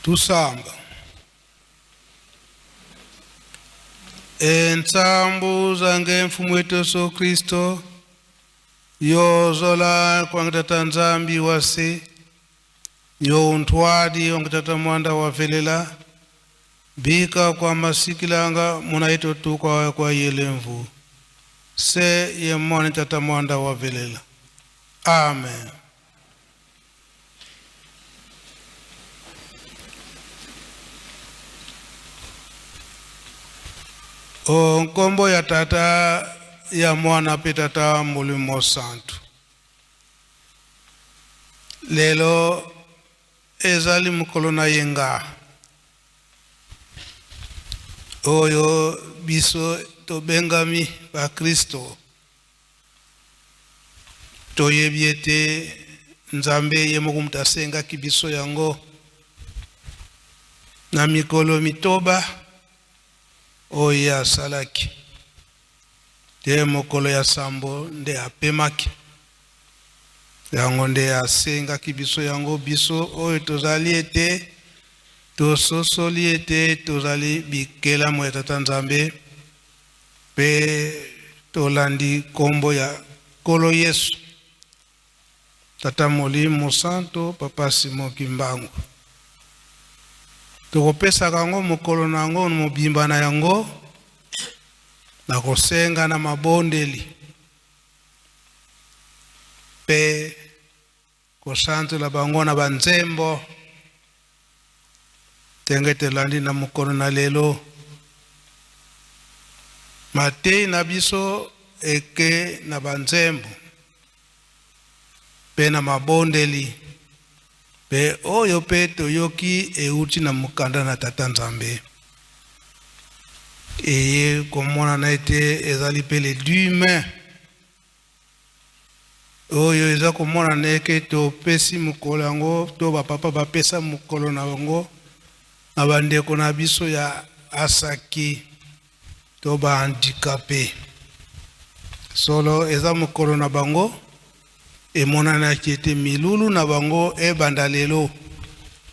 Tusamba. Entsambu zange mfumu wetu Yesu Kristo yozola kwangitata nzambi wase yo untwadi wangitata mwanda wavelela bika kwa masikilanga munaito tu kwa yelemvu se ye mwani tata mwanda wavelela. Amen. O nkombo ya tata ya mwana pe tata mulimo santu. Lelo ezali mukolo na yenga. Oyo biso to bengami ba Kristo. To yebiete nzambe ye mukumtasenga kibiso yango. Na mikolo mitoba oya salaki te mokolo ya sambo nde apemaki yango nde asenga kibiso yango biso oyo tozali ete tososoli ete tozali bikela mo ya tata nzambe pe tolandi kombo ya kolo Yesu tata molimo santo papa Simon Kimbangu tokopesa kango mokolo nango mobimba na yango na kosenga na mabondeli pe kosantela bango na banzembo tengetelandi na mokolo na lelo matei na biso eke na banzembo pe na mabondeli pe oyo pe toyoki euti na mukanda na tata nzambe eye komona na ete ezali pe le dumain oyo eza komona na eke topesi mokolo yango to bapapa bapesa mokolo na yango na bandeko na biso ya asaki to bahandikape solo eza mokolo na bango emonana ete milulu na bango ebanda lelo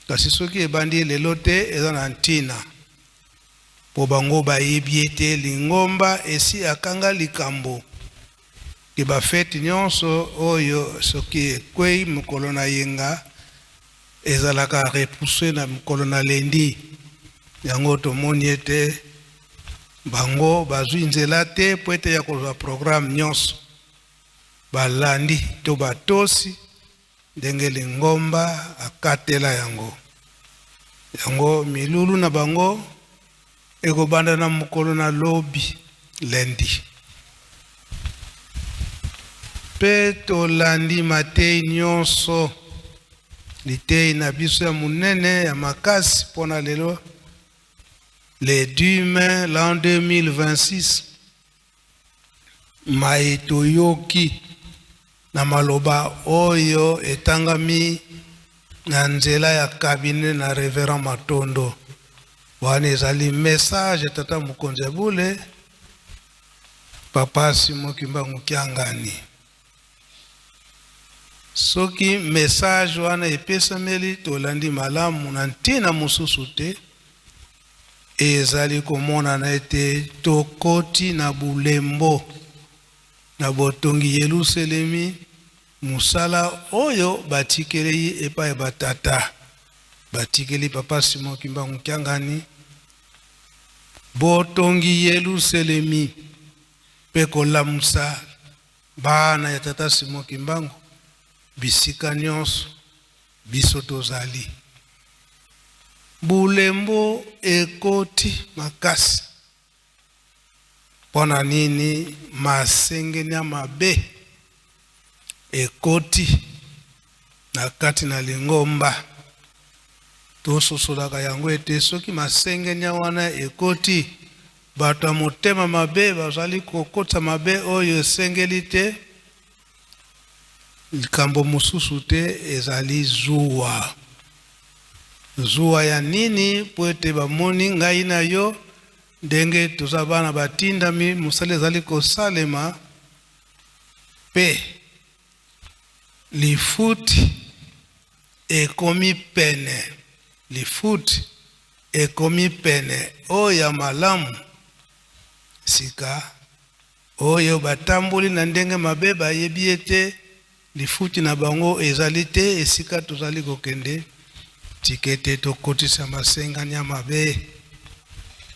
kasi soki ebandi lelo te eza na ntina po bango bayebi ete lingomba esi akanga likambo ke bafeti nyonso oyo soki ekwei mokolo na yenga ezalaka repousse na mokolo na lendi yango tomoni ete bango bazwi nzela te po ete ya kozwa programme nyonso balandi to batosi ndenge lingomba akatela yango milulu na bango ekobanda na mokolo na lobi lendi pe tolandi matei nyonso litei na biso ya munene ya makasi pona lelo le 2 mai l'an 2026 maito yoki na maloba oyo etangami na nzela ya kabine na Reverend Matondo wana ezali message tata mokonzi ya bule papa Simon Kimbangu Kiangani soki message wana epesameli tolandi malamu na ntina mosusu te ezali komona na ete tokoti na bulembo na botongi Yerusalemi musala oyo batikeli epa batata batikeli papa Simon Kimbangu Kiangani botongi Yerusalemi pe kolamusa bana ya tata Simon Kimbangu bisika nyonso biso tozali bulembo ekoti makasi pona nini masengenya mabe ekoti na kati na lingomba tososolaka yango ete soki masengenya wana ekoti bato motema mabe bazali kokota mabe oyo esengeli te likambo mosusu te ezali zuwa ya nini po ete bamoni ngai na yo ndenge toza bana batindami mosala ezali kosalema pe lifuti ekomi pene lifuti ekomi pene oyo malamu sika oyo batamboli na ndenge mabe bayebi ete lifuti na bango ezali te esika tozali kokende tikete tokotisa masengani ya mabe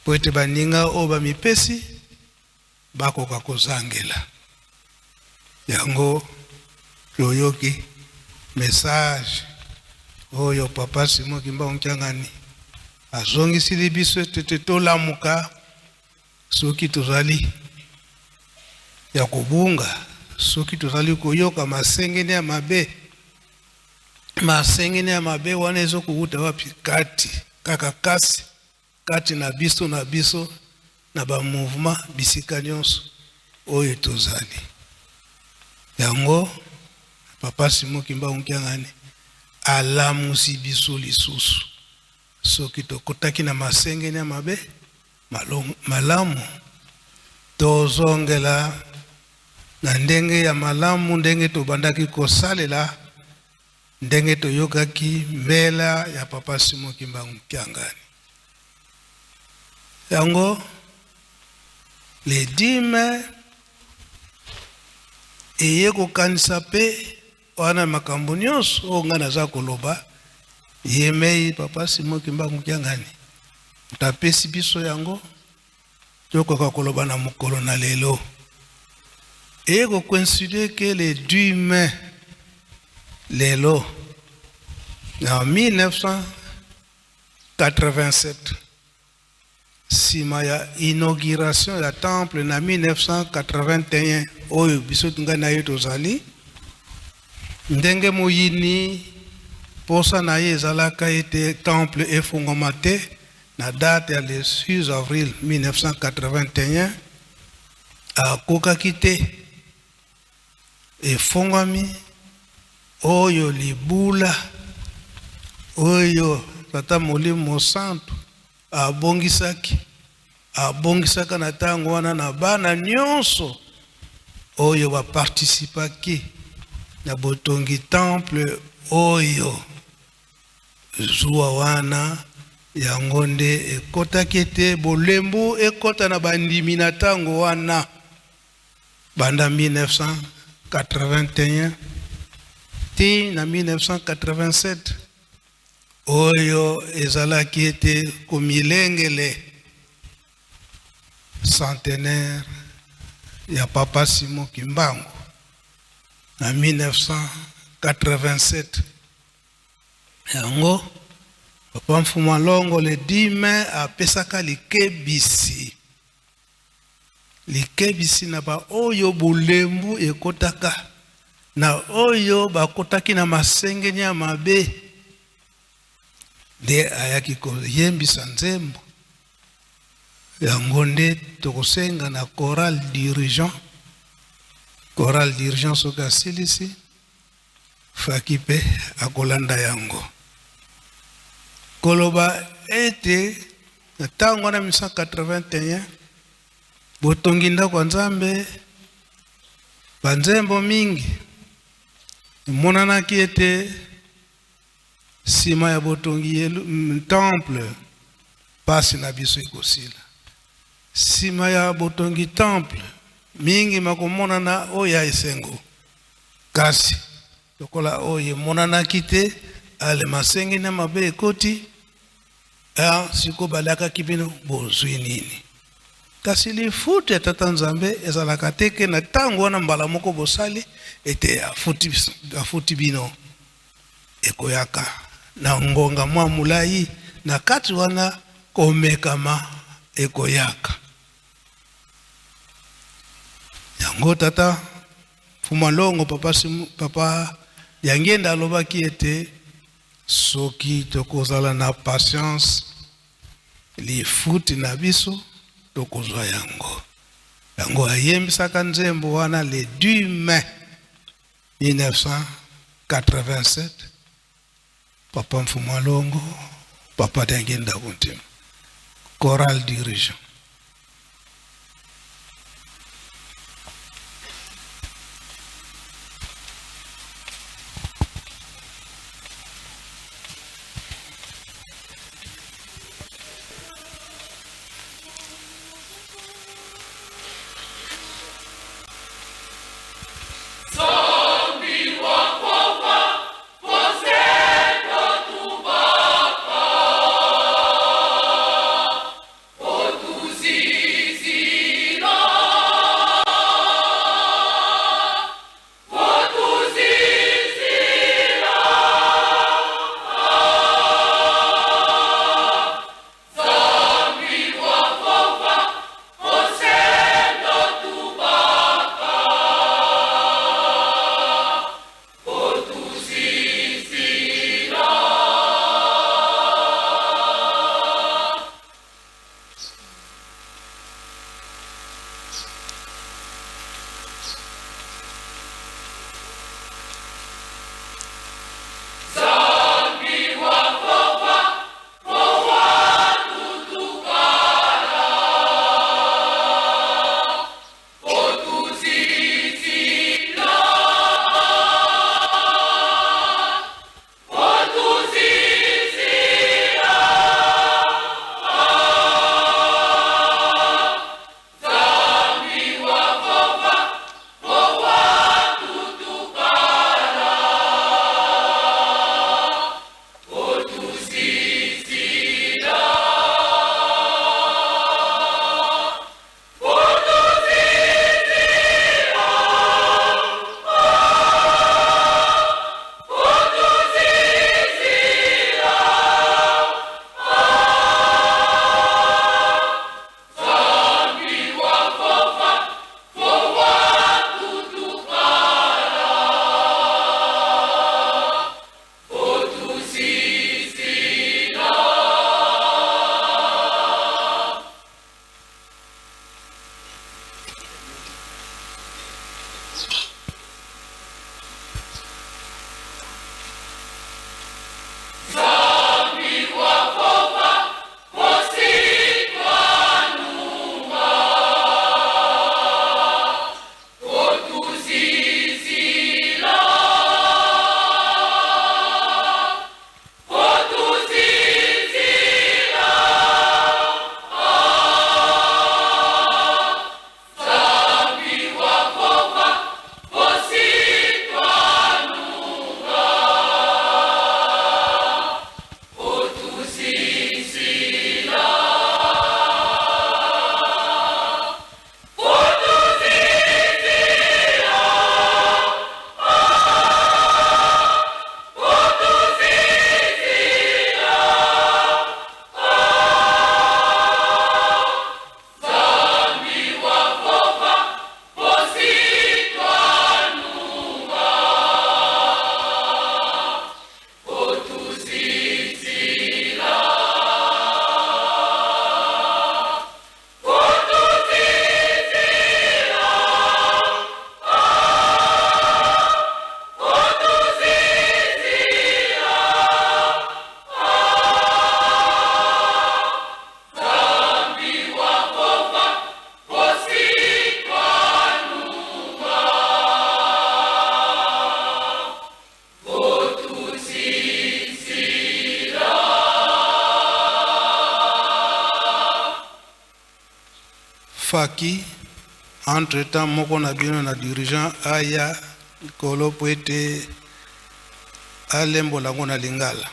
po ete baninga oyo bamipesi bakoka kozangela yango yoyoki message oyo papa Simon Kimbangu Kyangani azongisili biso tete tolamuka soki tozali ya kubunga soki tozali koyoka masengeni ya mabe wana ezokukuta wapi kati kaka kasi kati na biso na ba mouvement bisika nyonso oyo tozali yango papa Simon Kimbangu Kyangani alamusi biso lisusu soki tokotaki na masengeni ya mabe malamu tozongela na ndenge ya malamu ndenge tobandaki kosalela ndenge toyokaki mbela ya papa Simon Kimbangu Kyangani yango le 10 mai eye kokanisa pe wana makambo nyonso oyo nga naza koloba yemei papa Simon Kimbangu Kyangani tapesi biso yango tokoka koloba na mokolo na lelo eye kocoïncide ke le 10 mai lelo en 1987 sima ya inauguration ya temple na 1981 oyo biso tunga na ye tozali ndenge moyini posa na ye ezalaka ete temple efungwama te na date ya le 6 avril 1981 akokaki te efungwami oyo libula oyo tata Molimo Santu abongisaka na ntango wana na bana nyonso oyo baparticipaki na botongi temple oyo zuwa wana yango nde ekotaki ete bolembu ekota na bandimi na ntango wana banda 1981 ti na 1987 oyo ezalaki ete komilengele centenaire ya papa Simon Kimbangu na 1987 yango papa Mfuma Longo le 10 mai apesaka likebisi na ba oyo bulembu ekotaka na oyo bakotaki na masengeni ya mabe de ayaki koyembisa nzembo yango nde tokosenga na choral dirigeant soki asilisi faki pe akolanda yango koloba ete na ntango wana 1981 botongi ndako ya Nzambe banzembo mingi emonanaki ete sima ya botongi temple pasi na biso ekosila sima ya botongi temple mingi makomonana oyo ya esengo kasi lokola oyo emonanaki te ale masengeni ya mabe ekoti siko balakaki bino bozwi nini kasi lifuti ya tata Nzambe ezalaka teke na ntango wana mbala moko bosali ete afuti bino ekoyaka na ngonga mwa mulai na kati wana komekama ekoyaka yango tata Mfuma Longo papa yangenda alobaki ete soki tokozala na patience lifuti na biso tokozwa yango ayembisaka nzembo wana le 10 mai 1987 papa Mfuma Longo papa yangenda kuntima choral dirigeant. Faki, entre-temps, moko na bino na dirigeant aya kolo po ete alembola ngo na Lingala.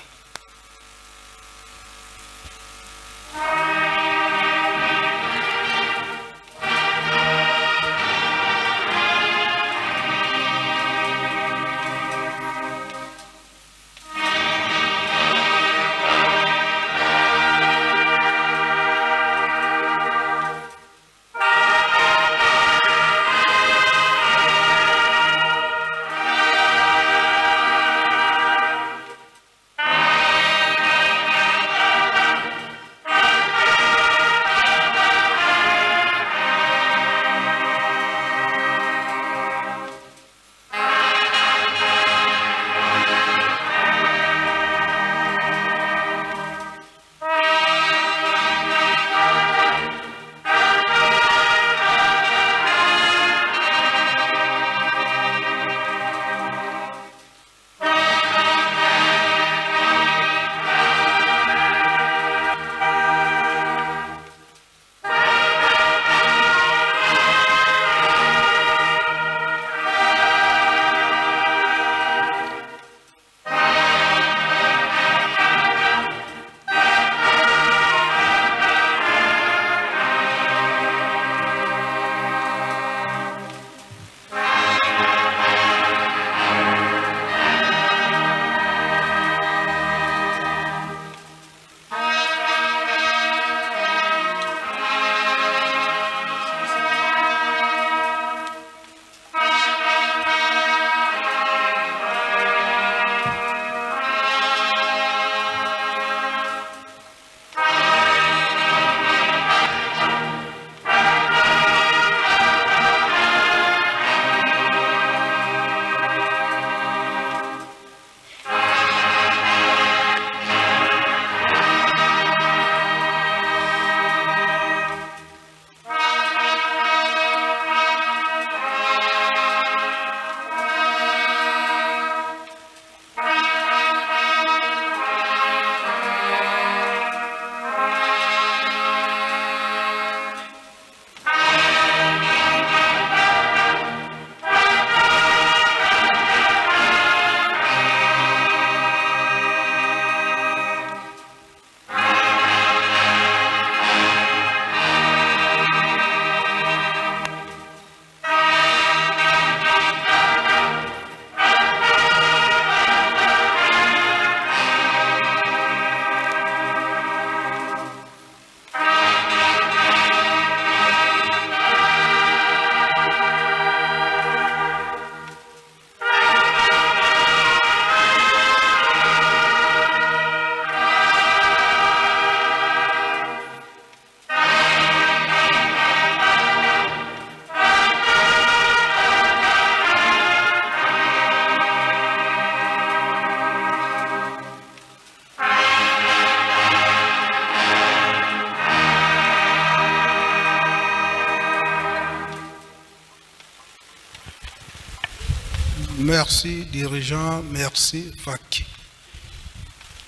Merci, dirigeant, merci, Faki.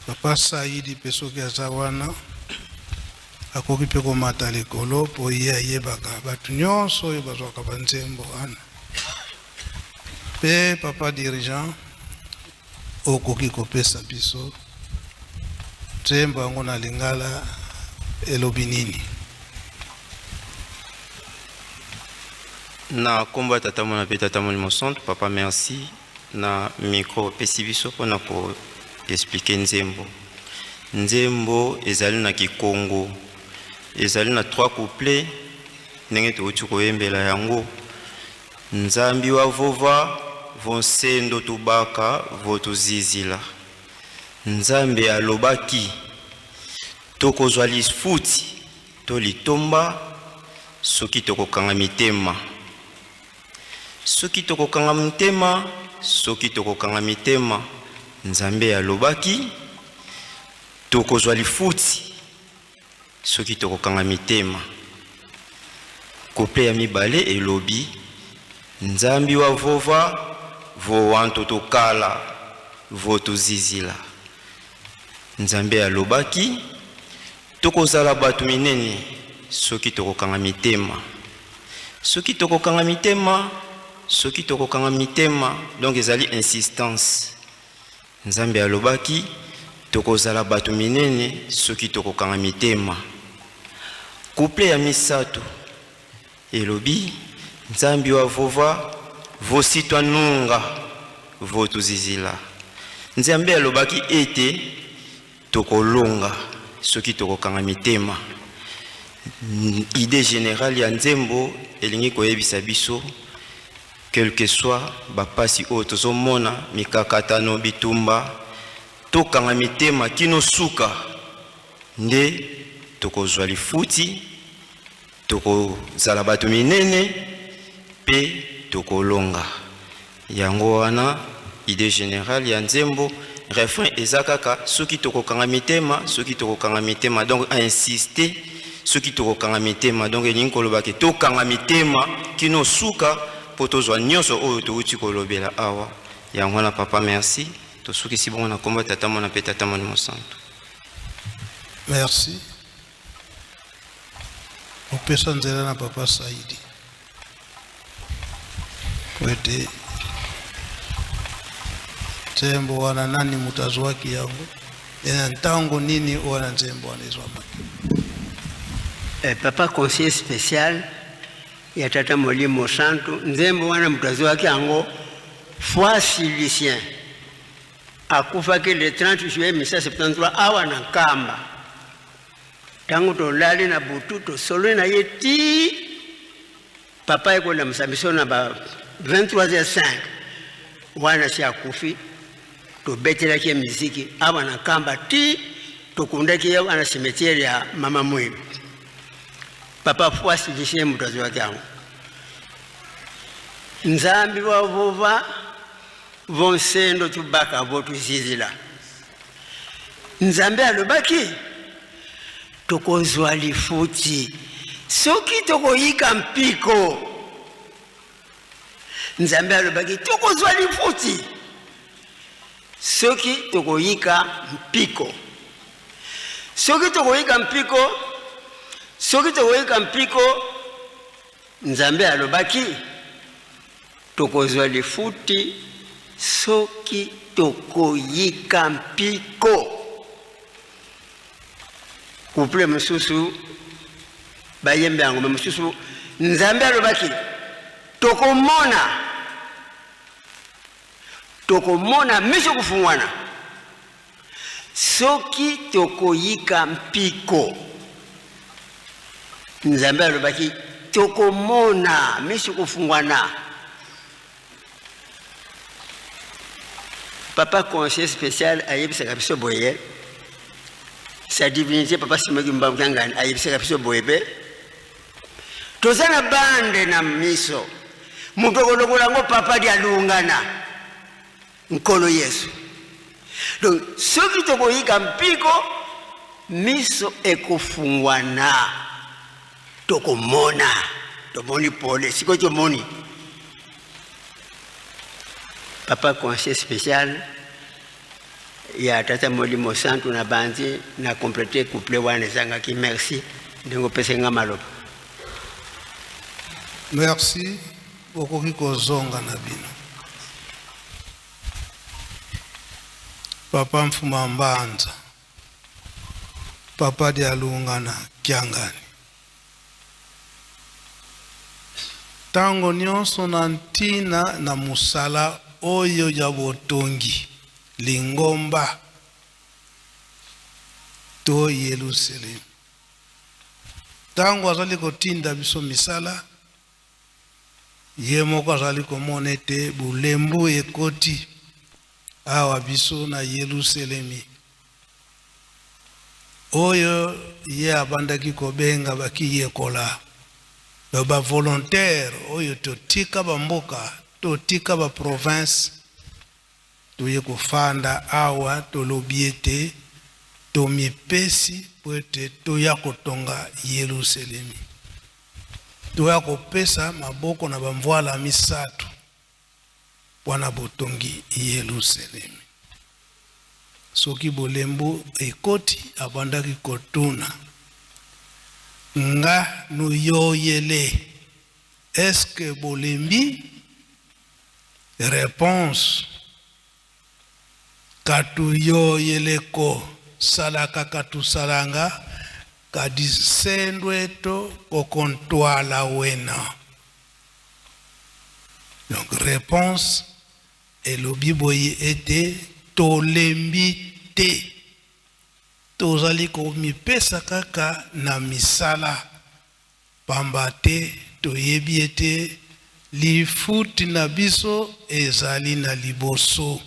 Papa Saïdi Pesoki Azawana, akoki pe komata likolo po ye baka batu nyonso oyo bazwaka banzembo wana. Pe papa dirigeant, okoki kopesa biso nzembo yango na Lingala elobi nini? Na komba tata mona pe tata mona mosonto, papa merci na micro pesi biso pona ko expliquer nzembo. Nzembo ezali na Kikongo, ezali na 3 couplets ndenge touti koyembela yango. Nzambi wa vova vonsendo tubaka votuzizila. Nzambe alobaki tokozwa lifuti to litomba soki tokokanga mitema. Soki tokokanga mitema, soki tokokanga mitema, Nzambe alobaki tokozwa lifuti soki tokokanga mitema. Couple ya mibale elobi Nzambi wa vova vo wanto tokala vo tuzizila. Nzambe alobaki tokozala batu minene soki tokokanga mitema. Soki tokokanga mitema, soki tokokanga mitema, donc ezali insistance. Nzambe alobaki tokozala bato minene soki tokokanga mitema. Couple ya misato elobi Nzambe wa vova vositwa nunga votuzizila. Nzambe alobaki ete tokolonga soki tokokanga mitema. Idée générale ya nzembo elingi koyebisa biso quel que soit bapasi oyo tozomona mikakatano bitumba tokanga mitema kino suka nde tokozwa lifuti tokozala bato minene pe tokolonga. Yango wana idée générale ya nzembo refrain ezakaka soki tokokanga mitema, soki tokokanga mitema, donc a insister soki tokokanga mitema, donc elingi kolobaki tokanga mitema kino suka po tozwa nyonso oyo touti kolobela awa. Yango wana papa merci tosukisi bongo na kombo tata mona pe tata Molimo Santu. Merci. Opesa nzela na papa Saidi kwete nzembo wana nani mutazo wake yangu ena ntango nini wana nzembo wanezwa maki. Papa conseiller spécial ya tata Molimo Santu nzembo wana mutazo wake yango Fwasi Lucien akufaki le 30 juillet 1973 awa na Nkamba. Tangu tolali na butu tosolo na yeti papa eko na msamiso na ba 23h05 wana si akufi to betela ki muziki awa na Nkamba ti to kundaki ya wana cimetière ya mama mwe. Papa Fwasi Lucien mutazi wake yangu Nzambi wa vova vonsendo tubaka votu zizila. Nzambe alobaki tokozwa lifuti soki tokoyika mpiko. Nzambe alobaki tokozwa lifuti soki tokoyika mpiko. Soki tokoyika mpiko, soki tokoyika mpiko, Nzambe alobaki tokozwa lifuti soki tokoyika mpiko. Couple mususu bayembe yango mususu Nzambe alobaki tokomona miso kufungwana soki tokoyika mpiko. Nzambe alobaki tokomona miso kufungwana. Papa conseiller spécial ayebisaka biso boye sa divinité papa Simoki Mbangangani ayebisaka biso boye pe tozana bande na miso mutokolokola ngo papa dia lungana nkolo Yesu. Donc soki tokoyika mpiko miso ekofungwana tokomona tomoni pole siko tomoni. Papa conseiller spécial ya tata Molimo Santu na bandi na compléter couple wana zanga ki merci ndingo pesenga maloba. Merci beaucoup kozonga na bino. Papa Mfuma Mbanza, papa dia lungana Kiangani. Tango nyonso na ntina na musala oyo ya botongi Lingomba to Yerusalem. Tango azali kotinda biso misala ye moko azali komona ete bulembu ekoti awa biso na Yerusalemi oyo ye abandaki kobenga bakiyekola ba volontaire oyo totika bamboka totika ba province toye kufanda awa tolobiete tomipesi poete toya kotonga Yerusalemi toya kopesa maboko na bamvwala misatu wana botongi Yerusalemi. Soki bolembu ekoti abandaki kotuna nga nuyoyele est-ce que bolembi? Réponse. Katu yo yeleko salaka katu salanga kadisendweto kokontwala wena. Donc réponse et le biboye était tolembi te. Tozali ko mipesa kaka na misala pamba te toyebi ete lifuti na biso ezali na liboso.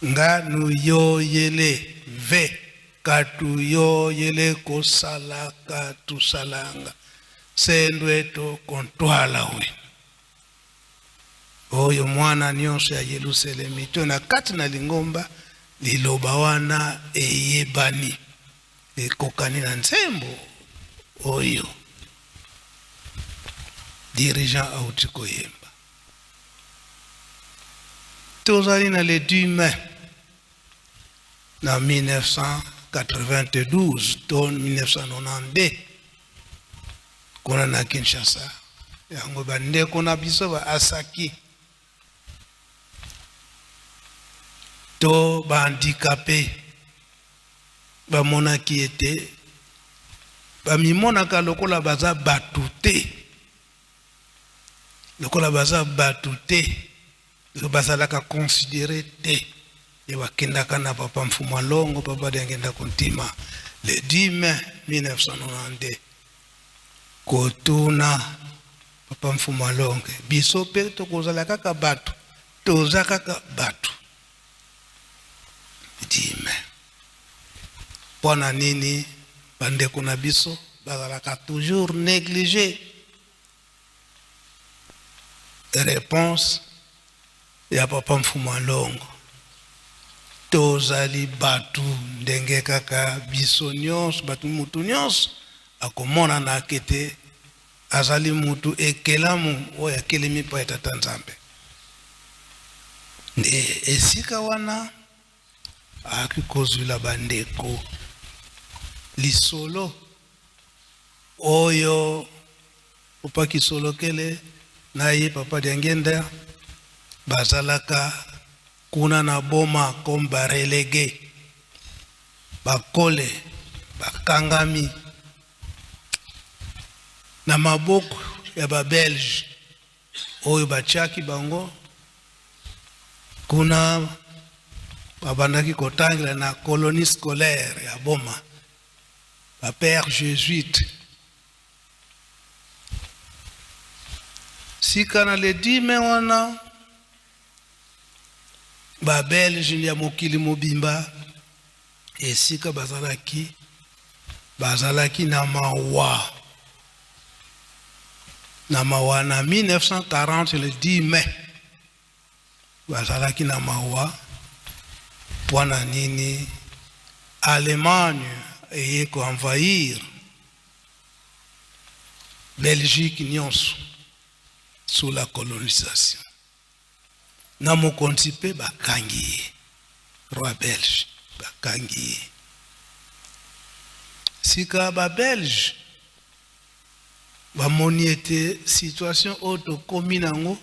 Nga nu yo yele ve katu yo yele ko sala katu salanga sendweto kontwala we. Oyo mwana nyonso ya Yerusalemi to na kati na lingomba liloba wana eyebani ekokani na nzembo oyo dirigeant auti koyemba. Tozali na le 10 mai na 1992 to 1992 kuna na Kinshasa yango bandeko na biso ba asaki to ba handicapé ba monaki ete ba mimonaka lokola baza batu te, lokola baza batu te, bazalaka considéré te. Et wakendaka na papa Mfuma Longo, papa Diangenda Kontima le 10 mai 1992 kotuna papa Mfuma Longo biso pe tokozala kaka batu, toza kaka batu. 10 mai pona nini bandeko na biso bazalaka toujours négligé? Réponse ya papa Mfuma Longo, tozali batu ndenge kaka biso nyonso, batu mutu nyonso akomona na kete azali mutu ekelamu oyo akelemi pa Tata Nzambe. Nde esika wana akikozwila bandeko lisolo oyo papa Kisolokele na ye papa Diangenda bazalaka kuna na boma comme barelégué, bakole bakangami na maboko ya Belge oyo bachaki bango kuna babandaki kotangela na colonie scolaire ya boma ba père jésuite. Sika na le 10 mai wana ba Belge ya mokili mobimba esika bazalaki na mawa na 1940 le 10 mai bazalaki na mawa pwana nini Allemagne eye ko envahir Belgique nyonso sous la colonisation. Na mokonzi pe bakangi roi belge bakangi sika ba belge bamoni ete situation oto komi nango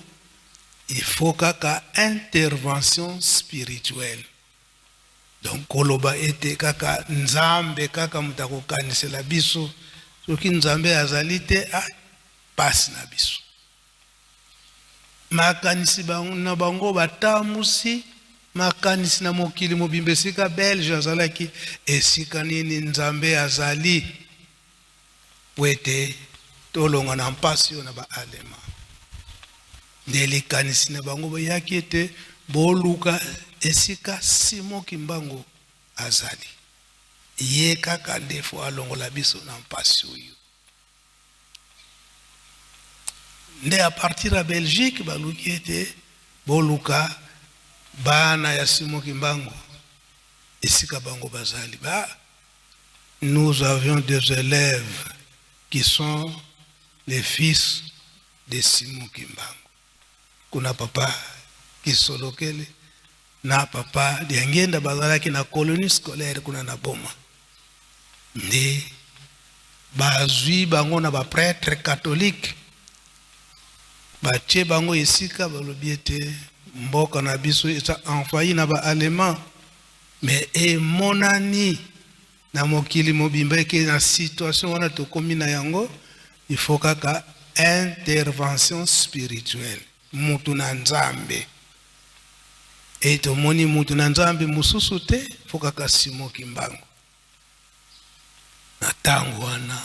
il faut kaka intervention spirituelle. Donc koloba ete kaka Nzambe kaka mutako kanisela biso soki Nzambe azali te pasi na biso. Makanisi na bango batamusi makanisi na mokili mobimba sika Belge azalaki esika nini Nzambe azali wete tolonga na mpasi na ba alema ndeli kanisi na bango bayaki ete boluka esika Simon Kimbangu azali ye kaka ndefo alongola biso na mpasi oyo. Nde à partir à Belgique baluki ete boluka bana ya Simon Kimbangu esika bango bazali nous avions des élèves qui sont les fils de Simon Kimbangu. Kuna papa Kisolokele na papa Diangenda bazalaki na colonie scolaire kuna na boma. Nde bazwi bango na ba prêtre catholique batie bango esika balobi ete mboka na biso eza envahi na ba allemand mais emonani na mokili mobimba eke na situation wana tokomi na yango il faut kaka intervention spirituelle mutu na nzambe e tomoni mutu na nzambe mususu te faut kaka Simon Kimbangu na tango wana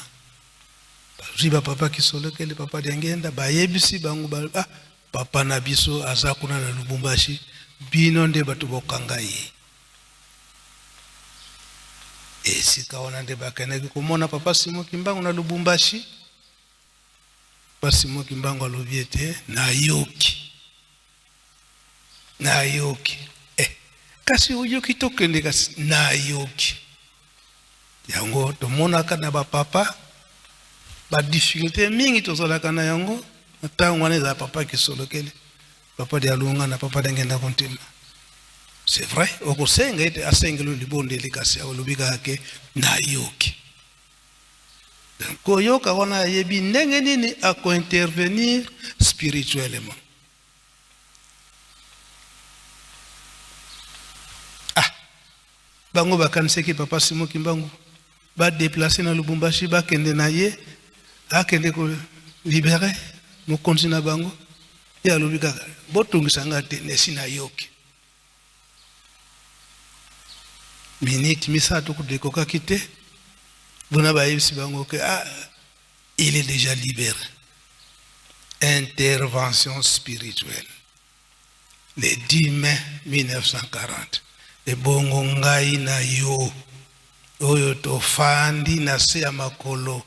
bazwi ba papa Kisolokele papa Diangenda bayebisi bango papa na biso aza kuna na Lubumbashi bino nde bato bokanga ye esika wana nde bakanaki komona papa Simon Kimbangu na Lubumbashi. Papa Simon Kimbangu alobi ete nayoki kasi oyoki tokende kasi nayoki yango tomonaka na bapapa badifficulté mingi tozalaka na yango ntango wana eza papa Kisolokele papa Dialunga na papa Diangenda Kontima. C'est vrai, okosenga ete asengelo libondeli kasi alobi kake nayoki. Koyoka wana yebi ndenge nini ako intervenir spirituellement. Bango bakaniseki papa Simon Kimbangu ba déplacer na Lubumbashi ba kende na ye akende ko libérer mokonzi na bango ya lobi kaka botungisa ngate nesi na yoki minute misato kudekoka kite bona ba yebisi bango ke il est déjà libéré. Intervention spirituelle le 10 mai 1940 e bongo ngai na yo oyo tofandi na se ya makolo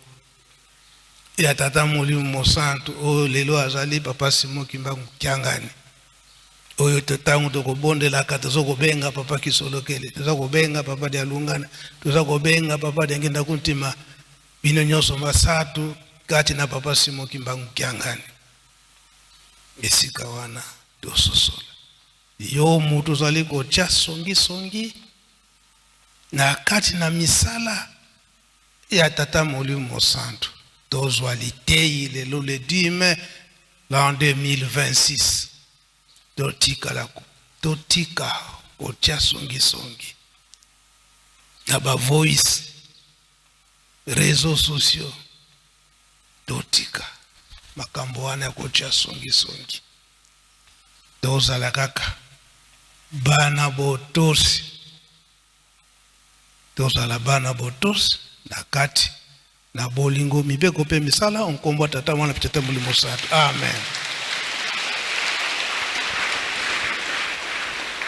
ya tata Molimo Mosantu oyo lelo azali papa Simon Kimbangu Kiangani oyo totango tokobondelaka tozokobenga papa Kisolokele tozokobenga papa Dialungana tozokobenga papa Diangenda Kontima bino nyonso masatu kati na papa Simon Kimbangu Kiangani esika wana tososola yo mutu zali kotia songi na kati na misala ya tata Molimo Mosantu tozwa litei lelo le 10 mai l'an 2026 totika kotia songi na ba voice réseaux sociaux totika makambo wana ya kotia songi tozala kaka bana botosi tozala bana botosi na kati na bolingo mibeko pe misala onkombo tata mwana pitata Molimo Mosantu. Amen.